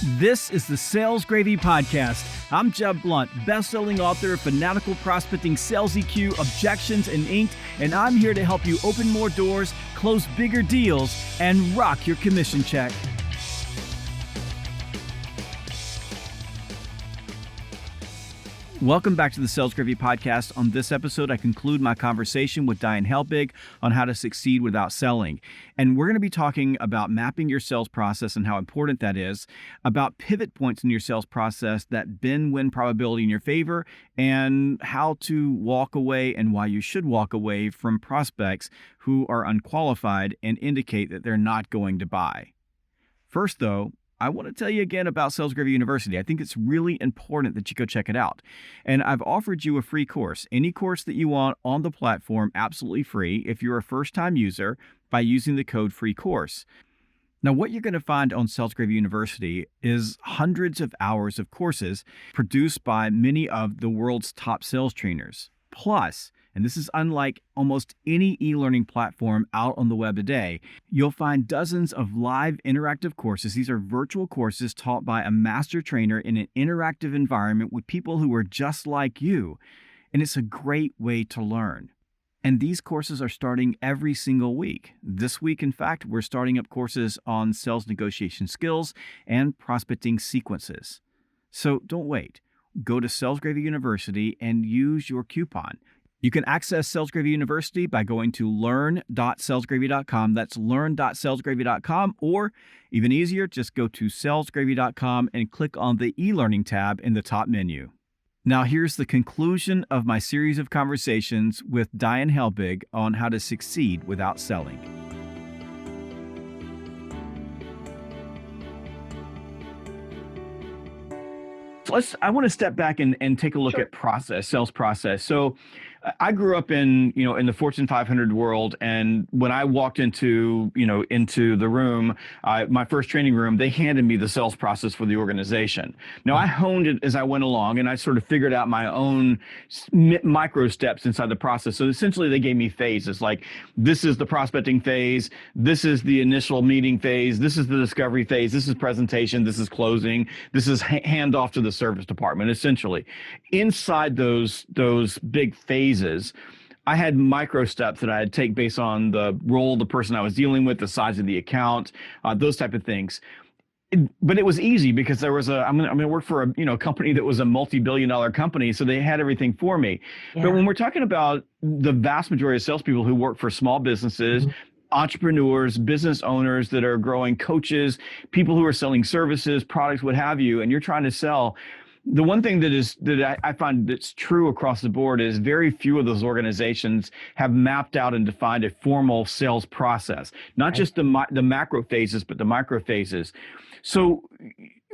This is the Sales Gravy Podcast. I'm Jeb Blount, best-selling author of Fanatical Prospecting, Sales EQ, Objections, and Inked, and I'm here to help you open more doors, close bigger deals, and rock your commission check. Welcome back to the Sales Gravy Podcast. On this episode, I conclude my conversation with Diane Helbig on how to succeed without selling. And we're going to be talking about mapping your sales process and how important that is, about pivot points in your sales process that bend win probability in your favor, and how to walk away and why you should walk away from prospects who are unqualified and indicate that they're not going to buy. First, though, I want to tell you again about Sales Gravy University. I think it's really important that you go check it out. And I've offered you a free course, any course that you want on the platform, absolutely free if you're a first-time user by using the code FREECOURSE. Now, what you're going to find on Sales Gravy University is hundreds of hours of courses produced by many of the world's top sales trainers. Plus, and this is unlike almost any e-learning platform out on the web today, you'll find dozens of live interactive courses. These are virtual courses taught by a master trainer in an interactive environment with people who are just like you. And it's a great way to learn. And these courses are starting every single week. This week, in fact, we're starting up courses on sales negotiation skills and prospecting sequences. So don't wait. Go to Sales Gravy University and use your coupon. You can access Sales Gravy University by going to learn.salesgravy.com. That's learn.salesgravy.com, or even easier, just go to salesgravy.com and click on the e-learning tab in the top menu. Now, here's the conclusion of my series of conversations with Diane Helbig on how to succeed without selling. I want to step back and take a look at sales process. So I grew up in the Fortune 500 world. And when I walked into the room, my first training room, they handed me the sales process for the organization. Now I honed it as I went along, and I sort of figured out my own micro steps inside the process. So essentially they gave me phases, like this is the prospecting phase, this is the initial meeting phase, this is the discovery phase, this is presentation, this is closing, this is handoff to the service department. Essentially, inside those big phases, I had micro steps that I had to take based on the role of the person I was dealing with, the size of the account, those type of things. But it was easy because there was I'm going to work for a company that was a multi-billion-dollar company, so they had everything for me. Yeah. But when we're talking about the vast majority of salespeople who work for small businesses, entrepreneurs, business owners that are growing, coaches, people who are selling services, products, what have you, and you're trying to sell. The one thing that I find that's true across the board is very few of those organizations have mapped out and defined a formal sales process, not just the macro phases, but the micro phases. So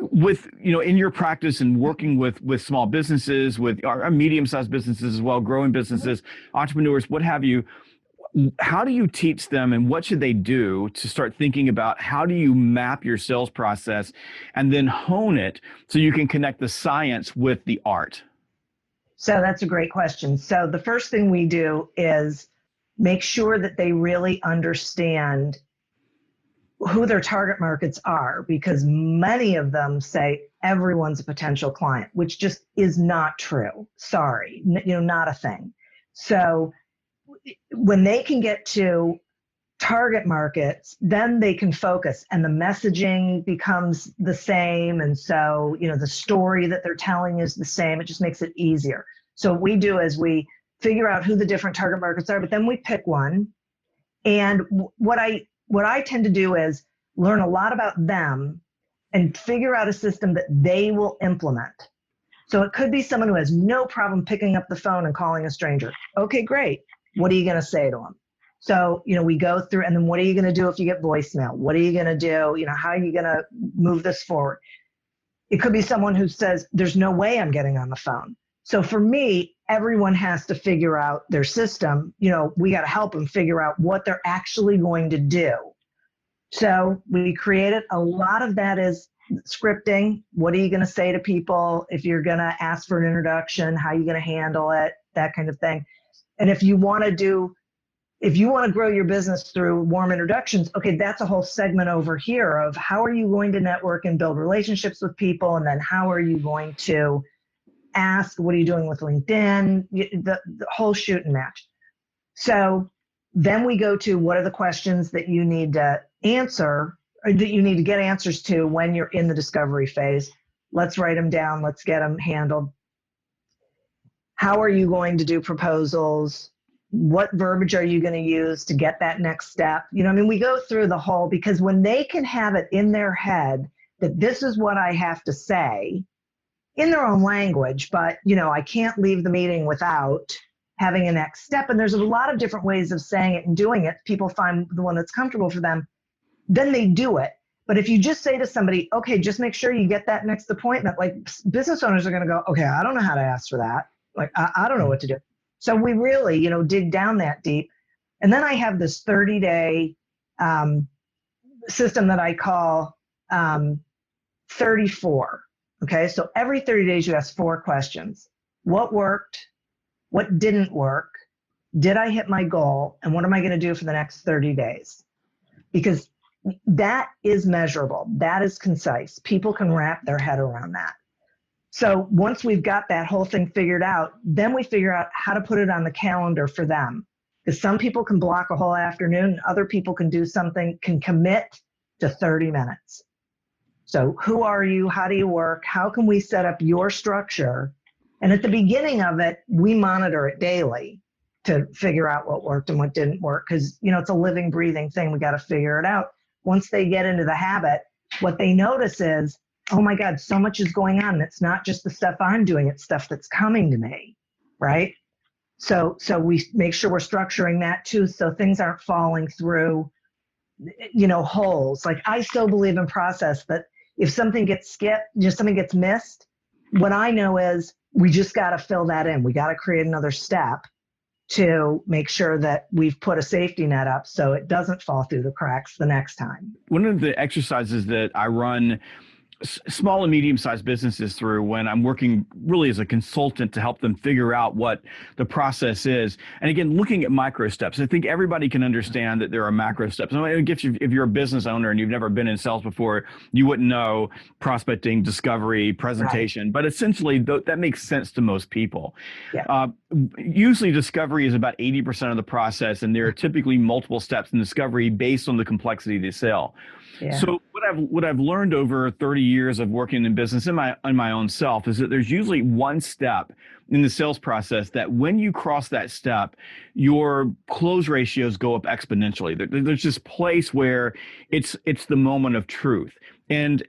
with, in your practice and working with small businesses, with our medium-sized businesses as well, growing businesses, entrepreneurs, what have you, how do you teach them, and what should they do to start thinking about how do you map your sales process and then hone it so you can connect the science with the art? So that's a great question. So the first thing we do is make sure that they really understand who their target markets are, because many of them say everyone's a potential client, which just is not true. Sorry, not a thing. So when they can get to target markets, then they can focus, and the messaging becomes the same. And so, the story that they're telling is the same. It just makes it easier. So what we do is we figure out who the different target markets are, but then we pick one. And what I tend to do is learn a lot about them and figure out a system that they will implement. So it could be someone who has no problem picking up the phone and calling a stranger. Okay, great. What are you going to say to them? So, we go through, and then what are you going to do if you get voicemail? What are you going to do? How are you going to move this forward? It could be someone who says, there's no way I'm getting on the phone. So for me, everyone has to figure out their system. We got to help them figure out what they're actually going to do. So we created, a lot of that is scripting. What are you going to say to people? If you're going to ask for an introduction, how are you going to handle it? That kind of thing. And if you want to do if you want to grow your business through warm introductions, okay, that's a whole segment over here of how are you going to network and build relationships with people? And then how are you going to ask, what are you doing with LinkedIn? The whole shoot and match. So then we go to what are the questions that you need to answer or that you need to get answers to when you're in the discovery phase. Let's write them down. Let's get them handled. How are you going to do proposals? What verbiage are you going to use to get that next step? We go through the whole, because when they can have it in their head that this is what I have to say in their own language, but, I can't leave the meeting without having a next step. And there's a lot of different ways of saying it and doing it. People find the one that's comfortable for them, then they do it. But if you just say to somebody, okay, just make sure you get that next appointment, like business owners are going to go, okay, I don't know how to ask for that. Like, I don't know what to do. So we really, dig down that deep. And then I have this 30-day system that I call 34. Okay, so every 30 days you ask 4 questions. What worked? What didn't work? Did I hit my goal? And what am I going to do for the next 30 days? Because that is measurable. That is concise. People can wrap their head around that. So once we've got that whole thing figured out, then we figure out how to put it on the calendar for them. Because some people can block a whole afternoon, other people can do something, can commit to 30 minutes. So who are you? How do you work? How can we set up your structure? And at the beginning of it, we monitor it daily to figure out what worked and what didn't work. Because, it's a living, breathing thing. We got to figure it out. Once they get into the habit, what they notice is, oh my God, so much is going on. It's not just the stuff I'm doing, it's stuff that's coming to me, right? So we make sure we're structuring that too, so things aren't falling through, holes. Like I still believe in process, that if something gets skipped, something gets missed, what I know is we just got to fill that in. We got to create another step to make sure that we've put a safety net up so it doesn't fall through the cracks the next time. One of the exercises that I run small and medium-sized businesses through when I'm working really as a consultant to help them figure out what the process is. And again, looking at micro steps. I think everybody can understand that there are macro steps. I guess if you're a business owner and you've never been in sales before, you wouldn't know prospecting, discovery, presentation, right. But essentially that makes sense to most people. Yeah. Usually discovery is about 80% of the process, and there are typically multiple steps in discovery based on the complexity of the sale. Yeah. So what I've learned over 30 years of working in business in my own self is that there's usually one step in the sales process that when you cross that step, your close ratios go up exponentially. There's this place where it's the moment of truth. And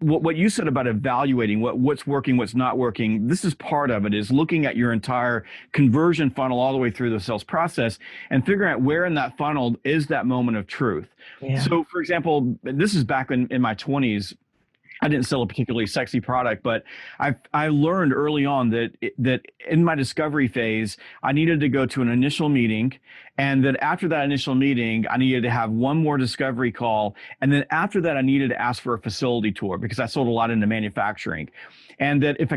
what you said about evaluating what's working, what's not working, this is part of it, is looking at your entire conversion funnel all the way through the sales process and figuring out where in that funnel is that moment of truth. Yeah. So for example, this is back in my 20s. I didn't sell a particularly sexy product, but I learned early on that in my discovery phase, I needed to go to an initial meeting, and that after that initial meeting, I needed to have one more discovery call, and then after that, I needed to ask for a facility tour because I sold a lot into manufacturing, and that if I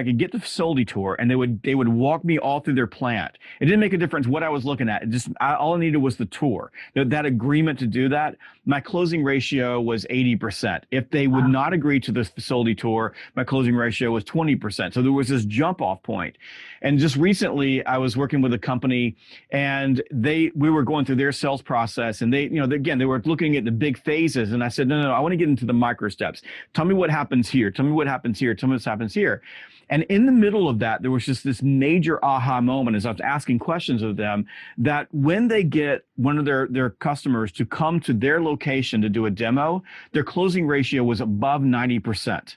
could get the facility tour, and they would walk me all through their plant. It didn't make a difference what I was looking at. All I needed was the tour. That agreement to do that. My closing ratio was 80%. If they would not agree to this facility tour, my closing ratio was 20%. So there was this jump off point. And just recently, I was working with a company, and we were going through their sales process, and they were looking at the big phases. And I said, no, I want to get into the micro steps. Tell me what happens here. Tell me what happens here. Tell me what happens here. And in the middle of that, there was just this major aha moment as I was asking questions of them, that when they get one of their customers to come to their location to do a demo, their closing ratio was above 90%.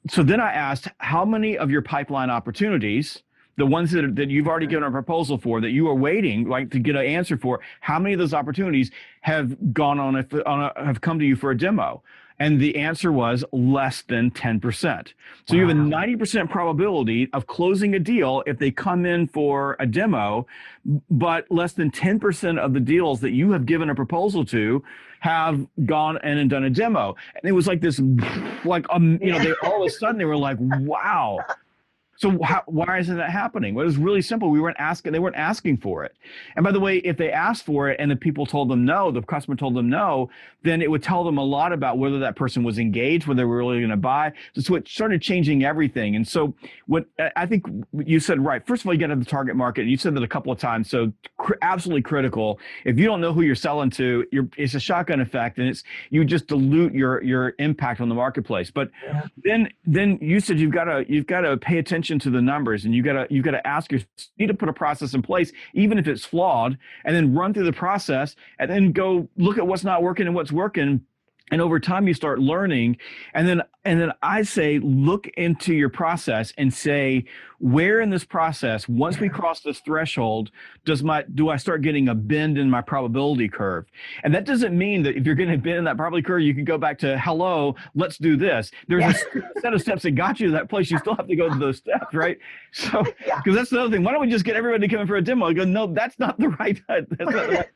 So then I asked, how many of your pipeline opportunities, the ones that you've already given a proposal for, that you are waiting to get an answer for, how many of those opportunities have gone have come to you for a demo? And the answer was less than 10%. So you have a 90% probability of closing a deal if they come in for a demo, but less than 10% of the deals that you have given a proposal to have gone in and done a demo. And it was like this, they all of a sudden they were like, wow. So why isn't that happening? Well, it was really simple. They weren't asking for it. And by the way, if they asked for it and the people told them no, the customer told them no, then it would tell them a lot about whether that person was engaged, whether they were really going to buy. So it started changing everything. And so what I think you said, right. First of all, you got to have the target market. You said that a couple of times. So absolutely critical. If you don't know who you're selling to, it's a shotgun effect, and you just dilute your impact on the marketplace. But then you said you've got to pay attention to the numbers, and you got to ask you need to put a process in place, even if it's flawed, and then run through the process, and then go look at what's not working and what's working. And over time, you start learning. And then I say, look into your process and say, where in this process, once we cross this threshold, do I start getting a bend in my probability curve? And that doesn't mean that if you're getting a bend in that probability curve, you can go back to, hello, let's do this. There's a set of steps that got you to that place. You still have to go to those steps, right? So, because that's the other thing. Why don't we just get everybody to come in for a demo? I go, no, that's not the right. That's not the right.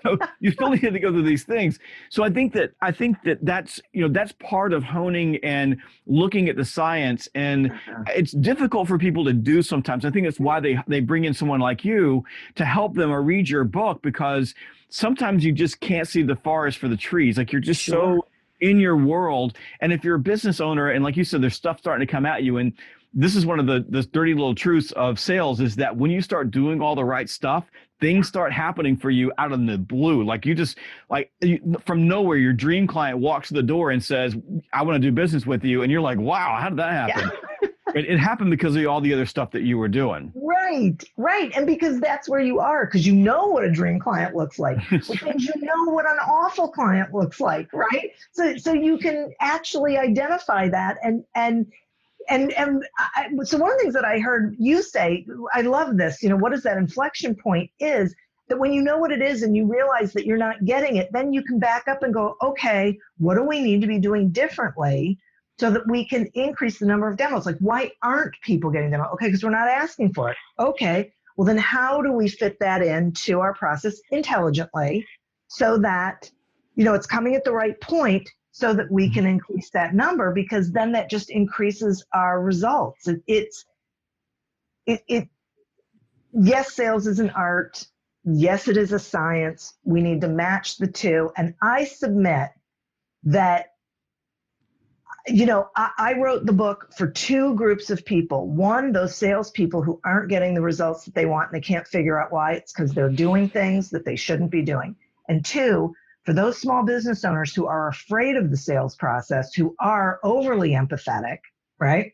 So you still need to go through these things. So I think that's part of honing and looking at the science. And it's difficult for people to do sometimes. I think that's why they bring in someone like you to help them or read your book, because sometimes you just can't see the forest for the trees. Like you're just so in your world. And if you're a business owner, and like you said, there's stuff starting to come at you, and this is one of the dirty little truths of sales, is that when you start doing all the right stuff, things start happening for you out of the blue. Like from nowhere, your dream client walks to the door and says, I want to do business with you. And you're like, wow, how did that happen? Yeah. It happened because of all the other stuff that you were doing. Right. And because that's where you are, because you know what a dream client looks like, which means you know what an awful client looks like, right? So you can actually identify that so one of the things that I heard you say, I love this, what is that inflection point, is that when you know what it is and you realize that you're not getting it, then you can back up and go, okay, what do we need to be doing differently so that we can increase the number of demos? Like, why aren't people getting demos? Okay, because we're not asking for it. Okay, well then how do we fit that into our process intelligently so that, it's coming at the right point, so that we can increase that number, because then that just increases our results. Yes, sales is an art. Yes, it is a science. We need to match the two. And I submit that, I wrote the book for two groups of people. One, those salespeople who aren't getting the results that they want and they can't figure out why. It's because they're doing things that they shouldn't be doing. And two, for those small business owners who are afraid of the sales process, who are overly empathetic, right?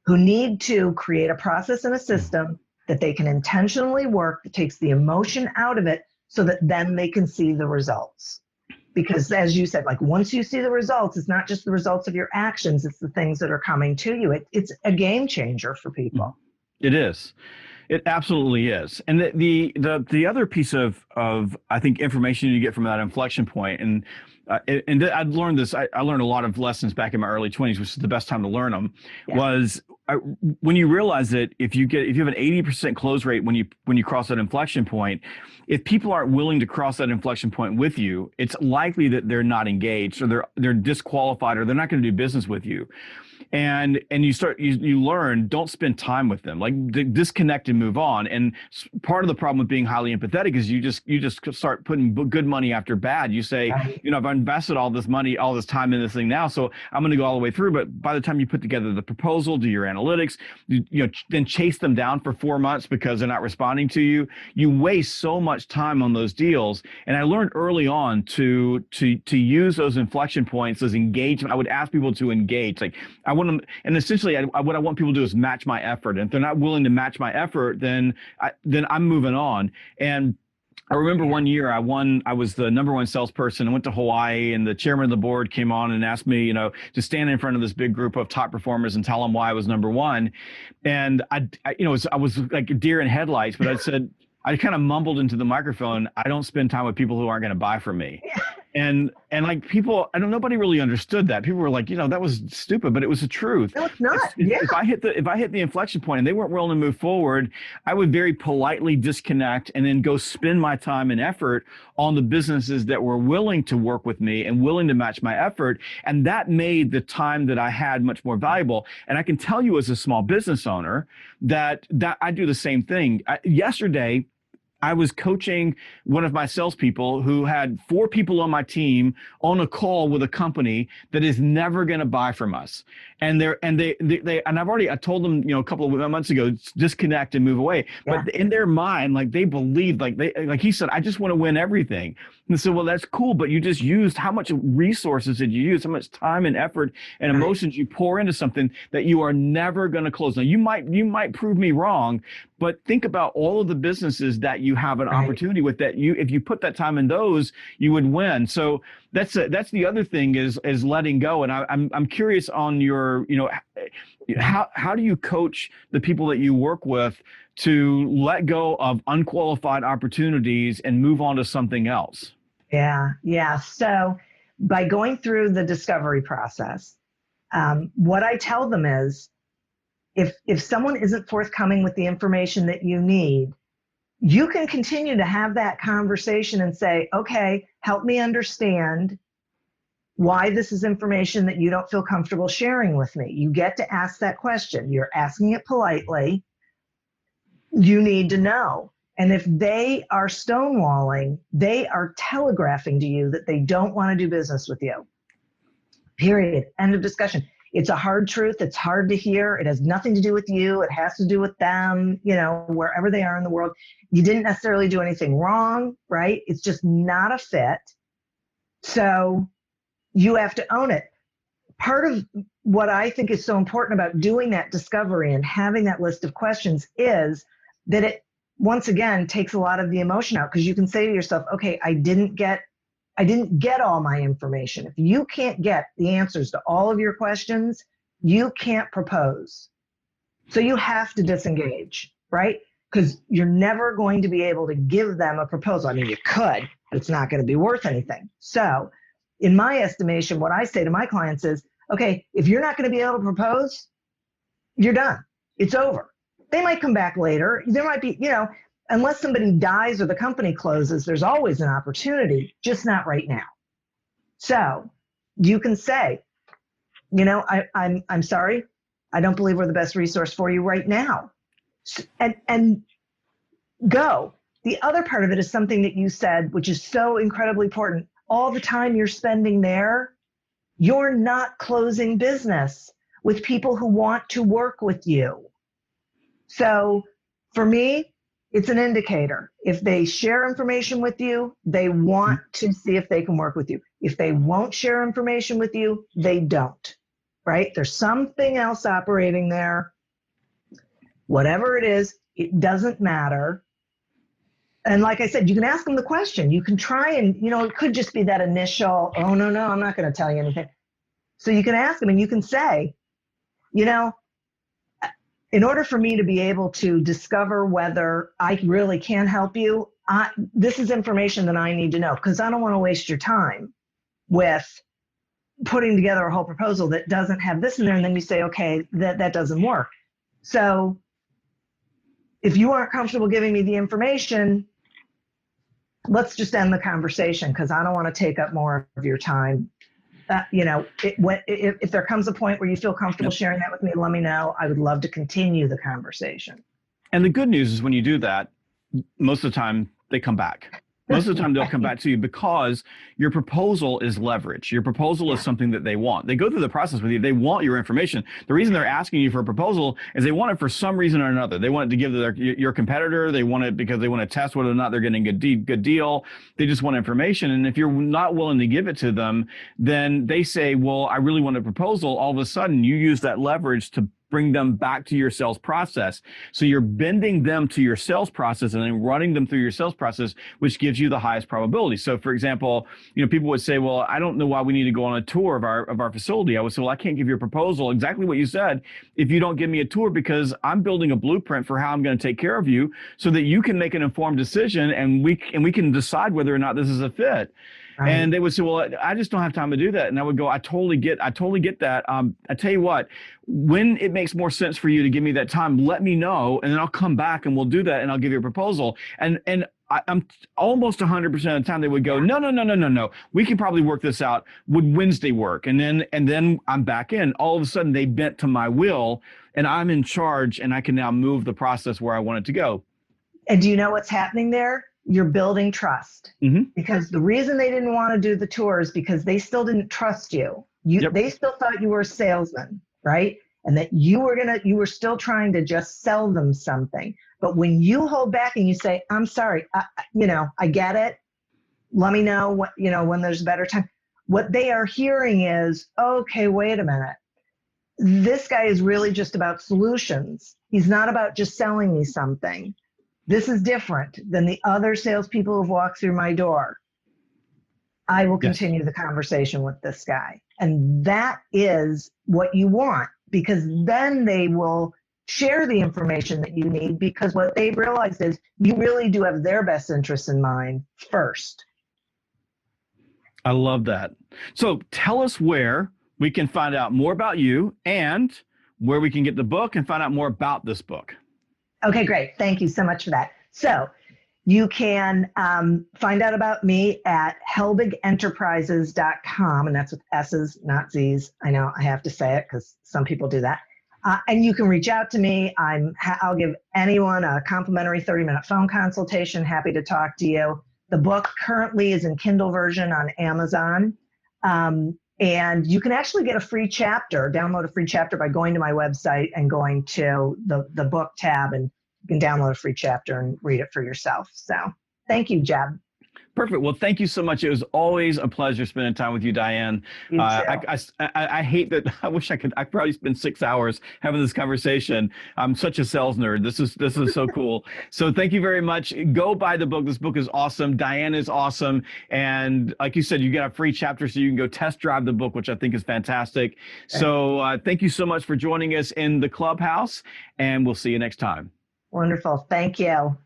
Who need to create a process and a system that they can intentionally work, that takes the emotion out of it, so that then they can see the results. Because as you said, like once you see the results, it's not just the results of your actions, it's the things that are coming to you. It's a game changer for people. It is. It absolutely is. And the other piece of I think information you get from that inflection point, and I'd learned this. I learned a lot of lessons back in my early 20s, which is the best time to learn them. Was when you realize that if you have an 80% close rate when you cross that inflection point, if people aren't willing to cross that inflection point with you, it's likely that they're not engaged, or they're disqualified, or they're not going to do business with you. And you learn, don't spend time with them, like disconnect and move on. And part of the problem with being highly empathetic is you just start putting good money after bad. You say, I've invested all this money, all this time in this thing now, so I'm going to go all the way through. But by the time you put together the proposal, do your analytics, then chase them down for 4 months because they're not responding to you. You waste so much time on those deals. And I learned early on to use those inflection points, those engagement. I would ask people to engage. Like I want them, and essentially what I want people to do is match my effort. And if they're not willing to match my effort, then I'm moving on. And I remember one year I was the number one salesperson. I went to Hawaii, and the chairman of the board came on and asked me, to stand in front of this big group of top performers and tell them why I was number one. And I was like a deer in headlights, but I kind of mumbled into the microphone, I don't spend time with people who aren't going to buy from me. And like people, I don't, nobody really understood that. People were like, that was stupid, but it was the truth. No, it's not. Yeah. If I hit the inflection point and they weren't willing to move forward, I would very politely disconnect and then go spend my time and effort on the businesses that were willing to work with me and willing to match my effort. And that made the time that I had much more valuable. And I can tell you as a small business owner that I do the same thing. Yesterday, I was coaching one of my salespeople who had 4 people on my team on a call with a company that is never going to buy from us. And I told them, a couple of months ago, disconnect and move away. Yeah. But in their mind, like they believed, like he said, I just want to win everything. And so, well, that's cool, but you just used, how much resources did you use? How much time and effort and emotions you pour into something that you are never going to close. Now, you might prove me wrong, but think about all of the businesses that you have an opportunity with, that if you put that time in those, you would win. So that's the other thing is letting go. And I'm curious on your, how do you coach the people that you work with to let go of unqualified opportunities and move on to something else? Yeah. So by going through the discovery process, what I tell them is, if someone isn't forthcoming with the information that you need, you can continue to have that conversation and say, okay, help me understand why this is information that you don't feel comfortable sharing with me. You get to ask that question. You're asking it politely. You need to know. And if they are stonewalling, they are telegraphing to you that they don't want to do business with you. Period. End of discussion. It's a hard truth. It's hard to hear. It has nothing to do with you. It has to do with them, wherever they are in the world. You didn't necessarily do anything wrong, right? It's just not a fit. So you have to own it. Part of what I think is so important about doing that discovery and having that list of questions is that it, once again, takes a lot of the emotion out, because you can say to yourself, okay, I didn't get all my information. If you can't get the answers to all of your questions, you can't propose. So you have to disengage, right? Because you're never going to be able to give them a proposal. I mean, you could, but it's not going to be worth anything. So in my estimation, what I say to my clients is, okay, if you're not going to be able to propose, you're done. It's over. They might come back later. There might be, unless somebody dies or the company closes, there's always an opportunity, just not right now. So you can say, I'm sorry, I don't believe we're the best resource for you right now. And go. The other part of it is something that you said, which is so incredibly important. All the time you're spending there, you're not closing business with people who want to work with you. So for me, it's an indicator. If they share information with you, they want to see if they can work with you. If they won't share information with you, they don't, right? There's something else operating there. Whatever it is, it doesn't matter. And like I said, you can ask them the question. You can try and, it could just be that initial, oh, no, I'm not going to tell you anything. So you can ask them and you can say, in order for me to be able to discover whether I really can help you, this is information that I need to know, because I don't want to waste your time with putting together a whole proposal that doesn't have this in there. And then you say, okay, that doesn't work. So if you aren't comfortable giving me the information, let's just end the conversation, because I don't want to take up more of your time. If there comes a point where you feel comfortable sharing that with me, let me know. I would love to continue the conversation. And the good news is when you do that, most of the time they come back. Most of the time they'll come back to you because your proposal is leverage. Your proposal is something that they want. They go through the process with you. They want your information. The reason they're asking you for a proposal is they want it for some reason or another. They want it to give to your competitor. They want it because they want to test whether or not they're getting a good deal. They just want information. And if you're not willing to give it to them, then they say, well, I really want a proposal. All of a sudden you use that leverage to bring them back to your sales process. So you're bending them to your sales process and then running them through your sales process, which gives you the highest probability. So for example, people would say, well, I don't know why we need to go on a tour of our facility. I would say, well, I can't give you a proposal, exactly what you said, if you don't give me a tour, because I'm building a blueprint for how I'm going to take care of you so that you can make an informed decision and we can decide whether or not this is a fit. Right. And they would say, well, I just don't have time to do that. And I would go, I totally get that. I tell you what, when it makes more sense for you to give me that time, let me know, and then I'll come back and we'll do that, and I'll give you a proposal. I'm almost 100% of the time they would go, no. We can probably work this out. Would Wednesday work? And then I'm back in. All of a sudden they bent to my will, and I'm in charge, and I can now move the process where I want it to go. And do you know what's happening there? You're building trust. Mm-hmm. Because the reason they didn't want to do the tour is because they still didn't trust you. They still thought you were a salesman, right? And that you were still trying to just sell them something. But when you hold back and you say, I'm sorry, I get it. Let me know when there's a better time. What they are hearing is, okay, wait a minute. This guy is really just about solutions. He's not about just selling me something. This is different than the other salespeople who've walked through my door. I will continue the conversation with this guy. And that is what you want, because then they will share the information that you need, because what they've realized is you really do have their best interests in mind first. I love that. So tell us where we can find out more about you and where we can get the book and find out more about this book. Okay, great. Thank you so much for that. So you can find out about me at helbigenterprises.com, and that's with S's, not Z's. I know I have to say it because some people do that. And you can reach out to me. I'll give anyone a complimentary 30-minute phone consultation. Happy to talk to you. The book currently is in Kindle version on Amazon. And you can actually get a free chapter, download a free chapter by going to my website and going to the book tab, and you can download a free chapter and read it for yourself. So thank you, Jeb. Perfect. Well, thank you so much. It was always a pleasure spending time with you, Diane. You too. I hate that. I wish I probably spend 6 hours having this conversation. I'm such a sales nerd. This is so cool. So thank you very much. Go buy the book. This book is awesome. Diane is awesome. And like you said, you get a free chapter so you can go test drive the book, which I think is fantastic. So thank you so much for joining us in the clubhouse, and we'll see you next time. Wonderful. Thank you.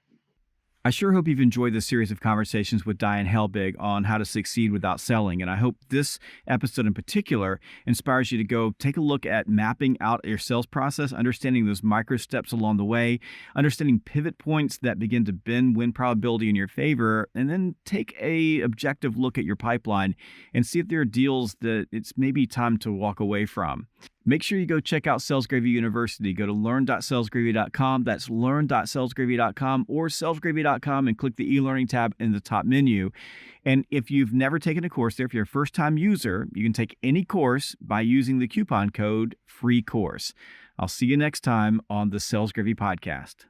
I sure hope you've enjoyed this series of conversations with Diane Helbig on how to succeed without selling. And I hope this episode in particular inspires you to go take a look at mapping out your sales process, understanding those micro steps along the way, understanding pivot points that begin to bend win probability in your favor, and then take a objective look at your pipeline and see if there are deals that it's maybe time to walk away from. Make sure you go check out Sales Gravy University. Go to learn.salesgravy.com. That's learn.salesgravy.com or salesgravy.com and click the e-learning tab in the top menu. And if you've never taken a course there, if you're a first-time user, you can take any course by using the coupon code FREECOURSE. I'll see you next time on the Sales Gravy Podcast.